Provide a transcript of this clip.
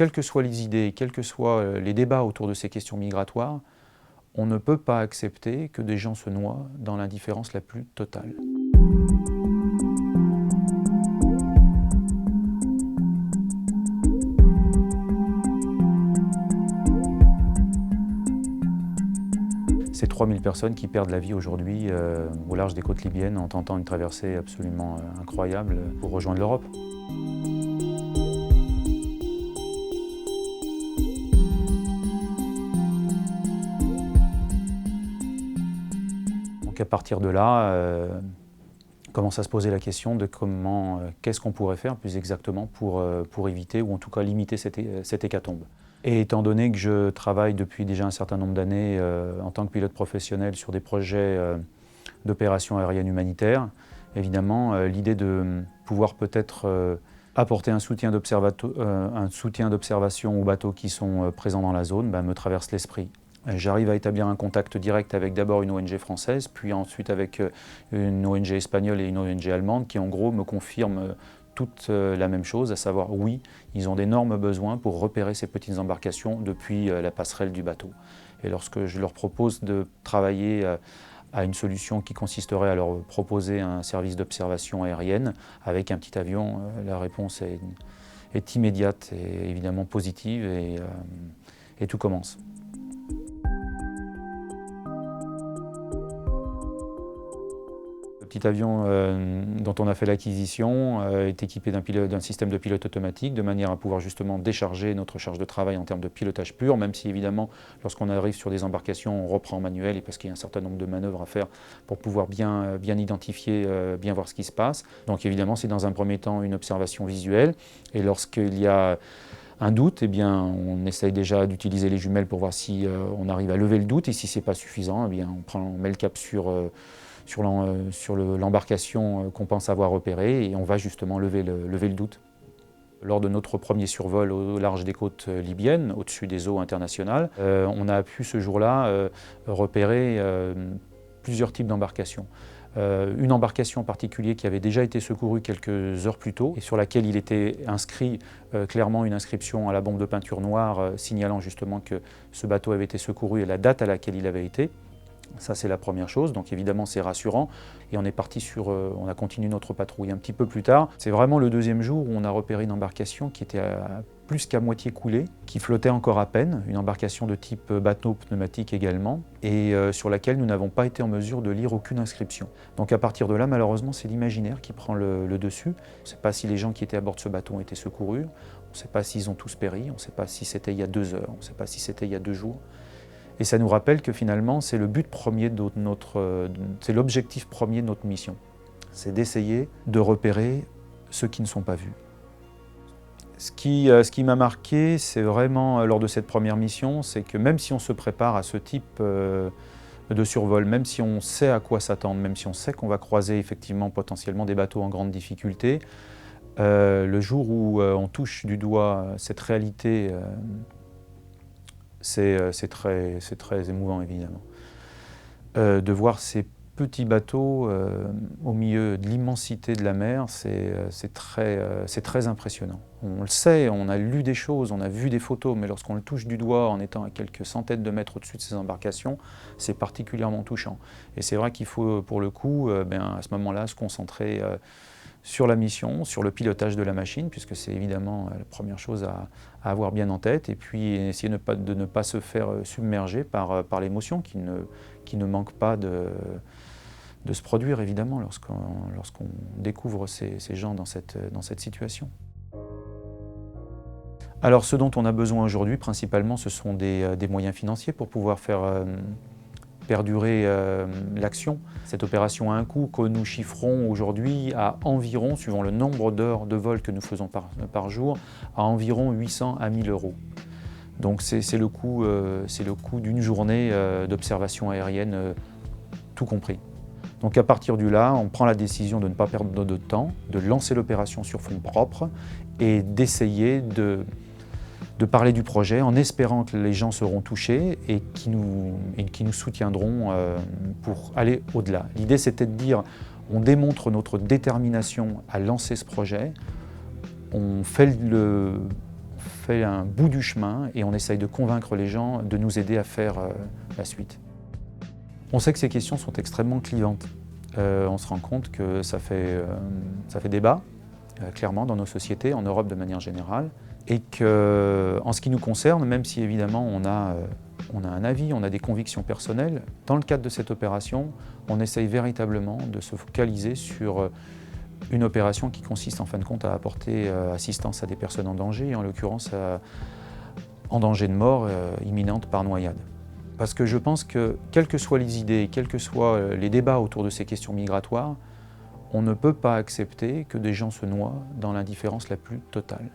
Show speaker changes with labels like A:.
A: quelles que soient les idées, quels que soient les débats autour de ces questions migratoires, on ne peut pas accepter que des gens se noient dans l'indifférence la plus totale. C'est 3000 personnes qui perdent la vie aujourd'hui au large des côtes libyennes en tentant une traversée absolument incroyable pour rejoindre l'Europe. Donc à partir de là, commence à se poser la question de qu'est-ce qu'on pourrait faire plus exactement pour éviter ou en tout cas limiter cette hécatombe. Et étant donné que je travaille depuis déjà un certain nombre d'années en tant que pilote professionnel sur des projets d'opérations aériennes humanitaires, évidemment l'idée de pouvoir peut-être apporter un soutien d'observation aux bateaux qui sont présents dans la zone me traverse l'esprit. J'arrive à établir un contact direct avec d'abord une ONG française, puis ensuite avec une ONG espagnole et une ONG allemande qui en gros me confirment toute la même chose, à savoir oui, ils ont d'énormes besoins pour repérer ces petites embarcations depuis la passerelle du bateau. Et lorsque je leur propose de travailler à une solution qui consisterait à leur proposer un service d'observation aérienne avec un petit avion, la réponse est immédiate et évidemment positive et tout commence. Le petit avion dont on a fait l'acquisition est équipé d'un système de pilote automatique de manière à pouvoir justement décharger notre charge de travail en termes de pilotage pur, même si évidemment lorsqu'on arrive sur des embarcations on reprend en manuel et parce qu'il y a un certain nombre de manœuvres à faire pour pouvoir bien identifier, bien voir ce qui se passe. Donc évidemment c'est dans un premier temps une observation visuelle et lorsqu'il y a un doute, eh bien, on essaye déjà d'utiliser les jumelles pour voir si on arrive à lever le doute et si ce n'est pas suffisant, eh bien, on met le cap sur l'embarcation qu'on pense avoir repérée et on va justement lever le doute. Lors de notre premier survol au large des côtes libyennes, au-dessus des eaux internationales, on a pu ce jour-là repérer plusieurs types d'embarcations. Une embarcation en particulier qui avait déjà été secourue quelques heures plus tôt et sur laquelle il était inscrit clairement une inscription à la bombe de peinture noire signalant justement que ce bateau avait été secouru et la date à laquelle il avait été. Ça c'est la première chose, donc évidemment c'est rassurant et on est parti on a continué notre patrouille un petit peu plus tard. C'est vraiment le deuxième jour où on a repéré une embarcation qui était plus qu'à moitié coulée, qui flottait encore à peine, une embarcation de type bateau pneumatique également, et sur laquelle nous n'avons pas été en mesure de lire aucune inscription. Donc à partir de là, malheureusement, c'est l'imaginaire qui prend le dessus. On ne sait pas si les gens qui étaient à bord de ce bateau ont été secourus, on ne sait pas s'ils ont tous péri, on ne sait pas si c'était il y a 2 heures, on ne sait pas si c'était il y a 2 jours. Et ça nous rappelle que finalement, c'est le but premier c'est l'objectif premier de notre mission. C'est d'essayer de repérer ceux qui ne sont pas vus. Ce qui m'a marqué, c'est vraiment, lors de cette première mission, c'est que même si on se prépare à ce type de survol, même si on sait à quoi s'attendre, même si on sait qu'on va croiser effectivement potentiellement des bateaux en grande difficulté, le jour où on touche du doigt cette réalité, c'est très émouvant évidemment. De voir ces petits bateaux au milieu de l'immensité de la mer, c'est très impressionnant. On le sait, on a lu des choses, on a vu des photos, mais lorsqu'on le touche du doigt en étant à quelques centaines de mètres au-dessus de ces embarcations, c'est particulièrement touchant. Et c'est vrai qu'il faut pour le coup, à ce moment-là, se concentrer sur la mission, sur le pilotage de la machine, puisque c'est évidemment la première chose à avoir bien en tête, et puis essayer de ne pas se faire submerger par l'émotion qui ne manque pas de se produire évidemment lorsqu'on découvre ces gens dans cette situation. Alors ce dont on a besoin aujourd'hui principalement ce sont des moyens financiers pour pouvoir faire perdurer l'action. Cette opération a un coût que nous chiffrons aujourd'hui à environ, suivant le nombre d'heures de vol que nous faisons par jour, à environ 800 à 1000 €. Donc c'est le coût d'une journée d'observation aérienne tout compris. Donc à partir de là, on prend la décision de ne pas perdre de temps, de lancer l'opération sur fonds propres et d'essayer de parler du projet en espérant que les gens seront touchés et qui nous soutiendront pour aller au-delà. L'idée c'était de dire, on démontre notre détermination à lancer ce projet, on fait fait un bout du chemin et on essaye de convaincre les gens de nous aider à faire la suite. On sait que ces questions sont extrêmement clivantes. On se rend compte que ça fait débat, clairement, dans nos sociétés, en Europe de manière générale, et qu'en ce qui nous concerne, même si évidemment on a un avis, on a des convictions personnelles, dans le cadre de cette opération, on essaye véritablement de se focaliser sur une opération qui consiste en fin de compte à apporter assistance à des personnes en danger, en l'occurrence en danger de mort imminente par noyade. Parce que je pense que, quelles que soient les idées, quels que soient les débats autour de ces questions migratoires, on ne peut pas accepter que des gens se noient dans l'indifférence la plus totale.